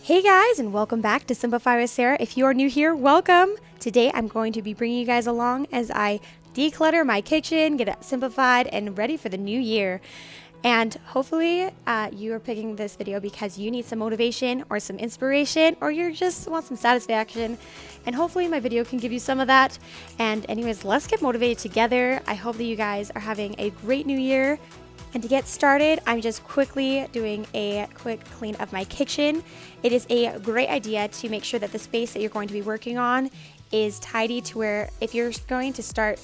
Hey guys, and welcome back to Simplify with Sarah. If you are new here, welcome. Today I'm going to be bringing you guys along as I declutter my kitchen, get it simplified and ready for the new year. And hopefully you are picking this video because you need some motivation or some inspiration, or you just want some satisfaction. And hopefully my video can give you some of that. And anyways, let's get motivated together. I hope that you guys are having a great new year. And to get started, I'm just quickly doing a quick clean of my kitchen. It is a great idea to make sure that the space that you're going to be working on is tidy to where if you're going to start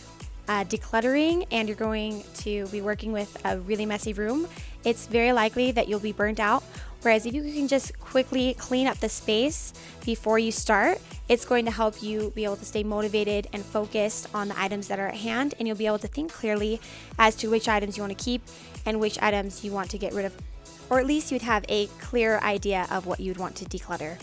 decluttering and you're going to be working with a really messy room, it's very likely that you'll be burnt out. Whereas if you can just quickly clean up the space before you start, it's going to help you be able to stay motivated and focused on the items that are at hand, and you'll be able to think clearly as to which items you want to keep and which items you want to get rid of, or at least you'd have a clear idea of what you'd want to declutter.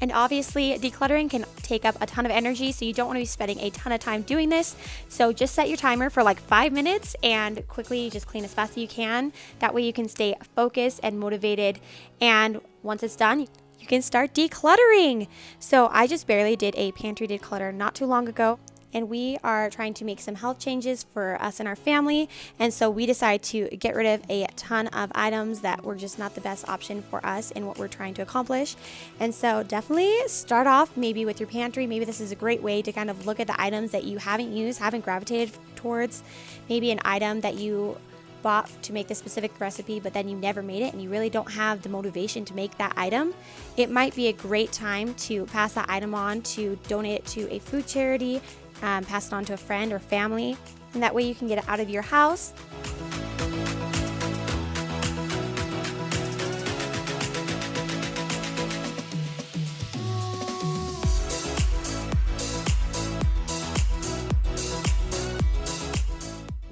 And obviously, decluttering can take up a ton of energy, so you don't want to be spending a ton of time doing this. So just set your timer for like 5 minutes and quickly just clean as fast as you can. That way you can stay focused and motivated. And once it's done, you can start decluttering. So I just barely did a pantry declutter not too long ago. And we are trying to make some health changes for us and our family. And so we decided to get rid of a ton of items that were just not the best option for us in what we're trying to accomplish. And so definitely start off maybe with your pantry. Maybe this is a great way to kind of look at the items that you haven't used, haven't gravitated towards. Maybe an item that you bought to make the specific recipe, but then you never made it and you really don't have the motivation to make that item. It might be a great time to pass that item on, to donate it to a food charity, pass it on to a friend or family, and that way you can get it out of your house.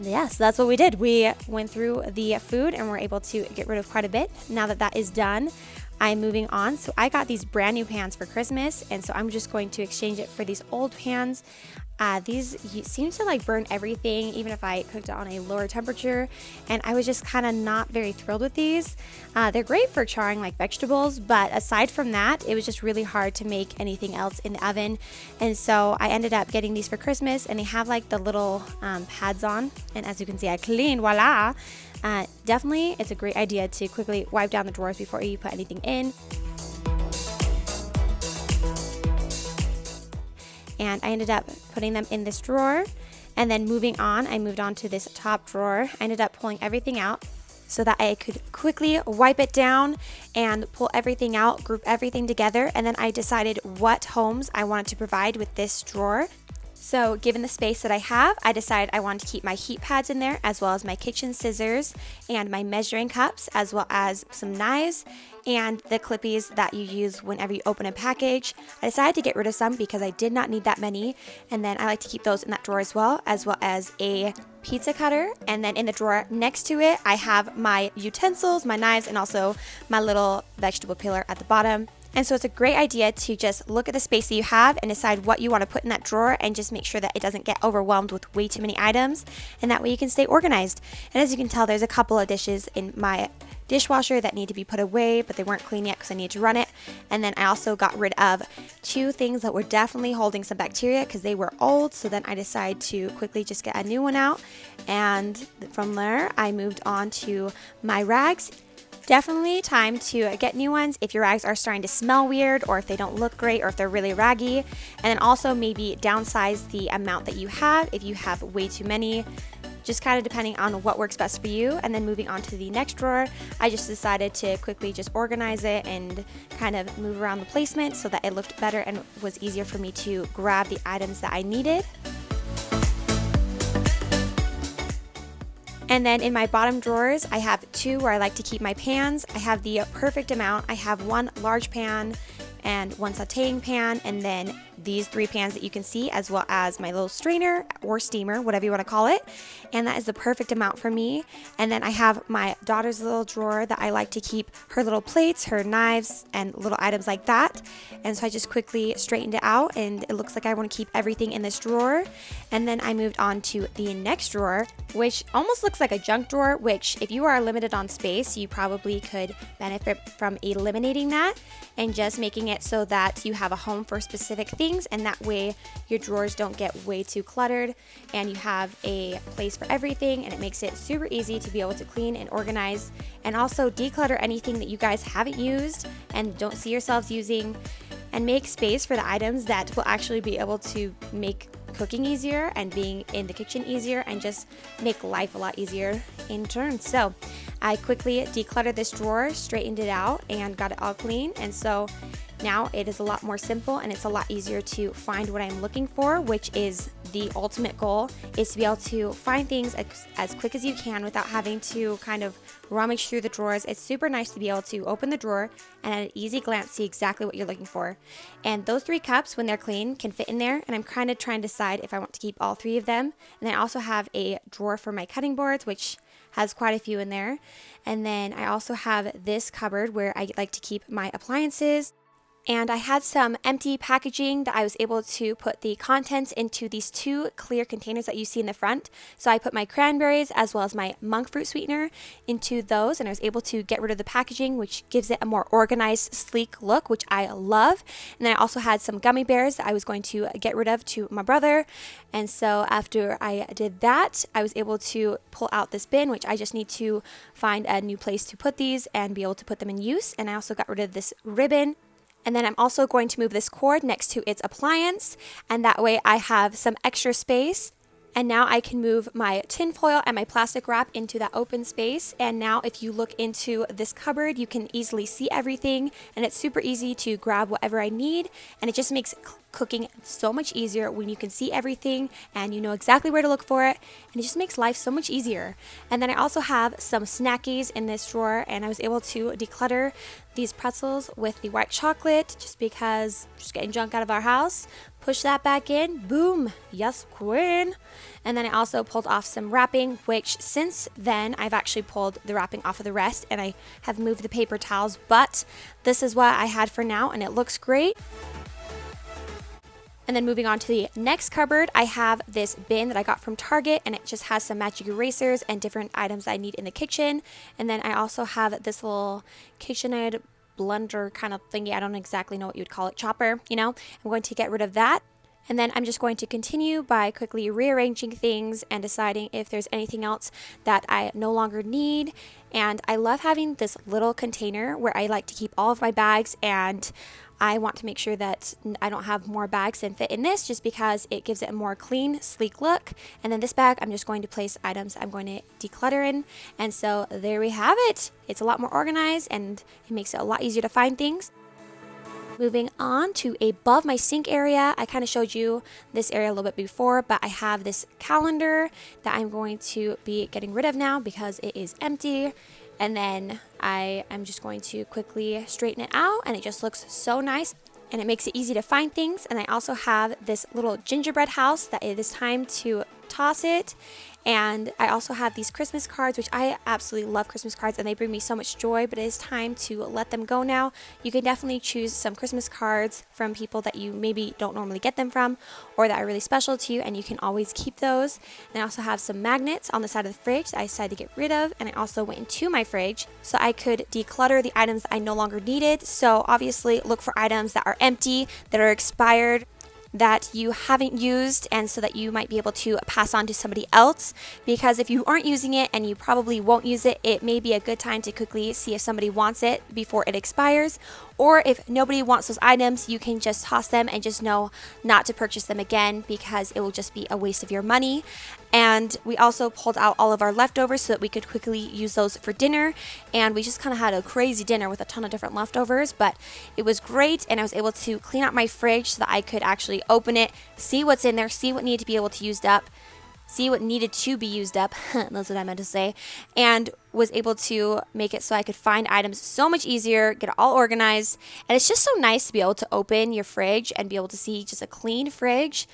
Yeah, so that's what we did. We went through the food and we're able to get rid of quite a bit. Now that that is done, I'm moving on. So I got these brand new pans for Christmas, and so I'm just going to exchange it for these old pans. These seem to like burn everything, even if I cooked it on a lower temperature, and I was just kind of not very thrilled with these. They're great for charring like vegetables, but aside from that, it was just really hard to make anything else in the oven. And so I ended up getting these for Christmas, and they have like the little pads on, and as you can see, I cleaned, voila. Definitely, it's a great idea to quickly wipe down the drawers before you put anything in. And I ended up putting them in this drawer, and then moving on, I moved on to this top drawer. I ended up pulling everything out so that I could quickly wipe it down and pull everything out, group everything together, and then I decided what homes I wanted to provide with this drawer. So given the space that I have, I decided I wanted to keep my heat pads in there, as well as my kitchen scissors and my measuring cups, as well as some knives and the clippies that you use whenever you open a package. I decided to get rid of some because I did not need that many, and then I like to keep those in that drawer as well as a pizza cutter. And then in the drawer next to it, I have my utensils, my knives, and also my little vegetable peeler at the bottom. And so it's a great idea to just look at the space that you have and decide what you want to put in that drawer, and just make sure that it doesn't get overwhelmed with way too many items, and that way you can stay organized. And as you can tell, there's a couple of dishes in my dishwasher that need to be put away, but they weren't clean yet because I needed to run it. And then I also got rid of 2 things that were definitely holding some bacteria because they were old, so then I decided to quickly just get a new one out. And from there, I moved on to my rags. Definitely time to get new ones if your rags are starting to smell weird, or if they don't look great, or if they're really raggy. And then also maybe downsize the amount that you have if you have way too many, just kind of depending on what works best for you. And then moving on to the next drawer, I just decided to quickly just organize it and kind of move around the placement so that it looked better and was easier for me to grab the items that I needed. And then in my bottom drawers, I have 2 where I like to keep my pans. I have the perfect amount. I have 1 large pan and 1 sauteing pan, and then these 3 pans that you can see, as well as my little strainer or steamer, whatever you want to call it. And that is the perfect amount for me. And then I have my daughter's little drawer that I like to keep her little plates, her knives, and little items like that. And so I just quickly straightened it out, and it looks like I want to keep everything in this drawer. And then I moved on to the next drawer, which almost looks like a junk drawer, which if you are limited on space, you probably could benefit from eliminating that and just making it so that you have a home for specific things, and that way your drawers don't get way too cluttered and you have a place for everything, and it makes it super easy to be able to clean and organize and also declutter anything that you guys haven't used and don't see yourselves using, and make space for the items that will actually be able to make cooking easier and being in the kitchen easier and just make life a lot easier in turn. So I quickly decluttered this drawer, straightened it out, and got it all clean. And so now it is a lot more simple, and it's a lot easier to find what I'm looking for, which is the ultimate goal, is to be able to find things as quick as you can without having to kind of rummage through the drawers. It's super nice to be able to open the drawer and at an easy glance see exactly what you're looking for. And those 3 cups, when they're clean, can fit in there, and I'm kind of trying to decide if I want to keep all 3 of them. And I also have a drawer for my cutting boards, which has quite a few in there. And then I also have this cupboard where I like to keep my appliances. And I had some empty packaging that I was able to put the contents into these 2 clear containers that you see in the front. So I put my cranberries as well as my monk fruit sweetener into those, and I was able to get rid of the packaging, which gives it a more organized, sleek look, which I love. And then I also had some gummy bears that I was going to get rid of to my brother. And so after I did that, I was able to pull out this bin, which I just need to find a new place to put these and be able to put them in use. And I also got rid of this ribbon. And then I'm also going to move this cord next to its appliance, and that way I have some extra space. And now I can move my tin foil and my plastic wrap into that open space. And now if you look into this cupboard, you can easily see everything, and it's super easy to grab whatever I need. And it just makes cooking so much easier when you can see everything and you know exactly where to look for it, and it just makes life so much easier. And then I also have some snackies in this drawer, and I was able to declutter these pretzels with the white chocolate just because just getting junk out of our house. Push that back in, boom, yes queen. And then I also pulled off some wrapping, which since then I've actually pulled the wrapping off of the rest, and I have moved the paper towels, but this is what I had for now, and it looks great. And then moving on to the next cupboard, I have this bin that I got from Target, and it just has some magic erasers and different items I need in the kitchen. And then I also have this little KitchenAid blender kind of thingy. I don't exactly know what you would call it, chopper, you know. I'm going to get rid of that. And then I'm just going to continue by quickly rearranging things and deciding if there's anything else that I no longer need. And I love having this little container where I like to keep all of my bags, and I want to make sure that I don't have more bags than fit in this, just because it gives it a more clean, sleek look. And then this bag, I'm just going to place items I'm going to declutter in. And so there we have it. It's a lot more organized, and it makes it a lot easier to find things. Moving on to above my sink area, I kind of showed you this area a little bit before, but I have this calendar that I'm going to be getting rid of now because it is empty. And then I am just going to quickly straighten it out, and it just looks so nice, and it makes it easy to find things. And I also have this little gingerbread house that it is time to toss it. And I also have these Christmas cards, which I absolutely love Christmas cards, and they bring me so much joy, but it is time to let them go now. You can definitely choose some Christmas cards from people that you maybe don't normally get them from, or that are really special to you, and you can always keep those. And I also have some magnets on the side of the fridge that I decided to get rid of, and I also went into my fridge so I could declutter the items that I no longer needed. So obviously look for items that are empty, that are expired, that you haven't used, and so that you might be able to pass on to somebody else, because if you aren't using it and you probably won't use it, it may be a good time to quickly see if somebody wants it before it expires. Or if nobody wants those items, you can just toss them and just know not to purchase them again, because it will just be a waste of your money. And we also pulled out all of our leftovers so that we could quickly use those for dinner. And we just kind of had a crazy dinner with a ton of different leftovers, but it was great. And I was able to clean out my fridge so that I could actually open it, see what's in there, see what needed to be able to used up. see what needed to be used up, that's what I meant to say, and was able to make it so I could find items so much easier, get it all organized. And it's just so nice to be able to open your fridge and be able to see just a clean fridge.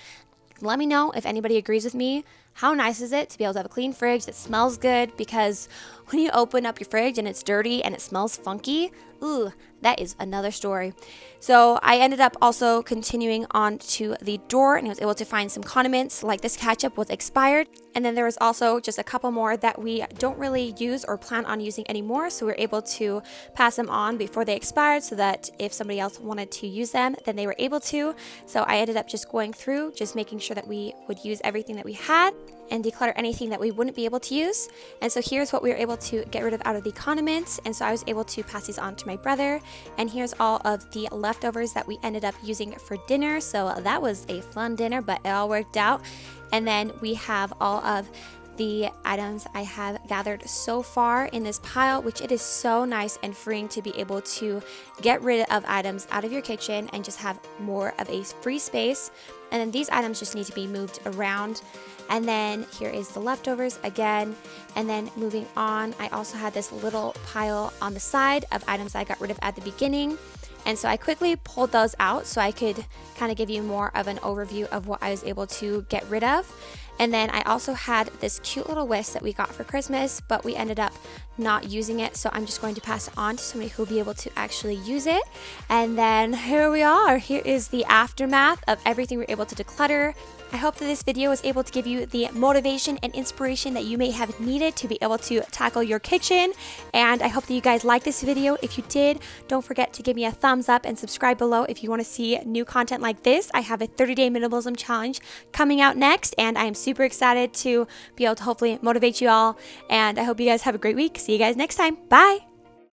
Let me know if anybody agrees with me. How nice is it to be able to have a clean fridge that smells good? Because when you open up your fridge and it's dirty and it smells funky, ooh, that is another story. So I ended up also continuing on to the drawer, and I was able to find some condiments, like this ketchup was expired. And then there was also just a couple more that we don't really use or plan on using anymore. So we were able to pass them on before they expired, so that if somebody else wanted to use them, then they were able to. So I ended up just going through, just making sure that we would use everything that we had and declutter anything that we wouldn't be able to use. And so here's what we were able to get rid of out of the condiments. And so I was able to pass these on to my brother. And here's all of the leftovers that we ended up using for dinner. So that was a fun dinner, but it all worked out. And then we have all of the items I have gathered so far in this pile, which it is so nice and freeing to be able to get rid of items out of your kitchen and just have more of a free space. And then these items just need to be moved around. And then here is the leftovers again. And then moving on, I also had this little pile on the side of items I got rid of at the beginning. And so I quickly pulled those out so I could kind of give you more of an overview of what I was able to get rid of. And then I also had this cute little whisk that we got for Christmas, but we ended up not using it. So I'm just going to pass it on to somebody who will be able to actually use it. And then here we are. Here is the aftermath of everything we're able to declutter. I hope that this video was able to give you the motivation and inspiration that you may have needed to be able to tackle your kitchen. And I hope that you guys liked this video. If you did, don't forget to give me a thumbs up and subscribe below if you want to see new content like this. I have a 30-day minimalism challenge coming out next, and I am super excited to be able to hopefully motivate you all. And I hope you guys have a great week. See you guys next time. Bye.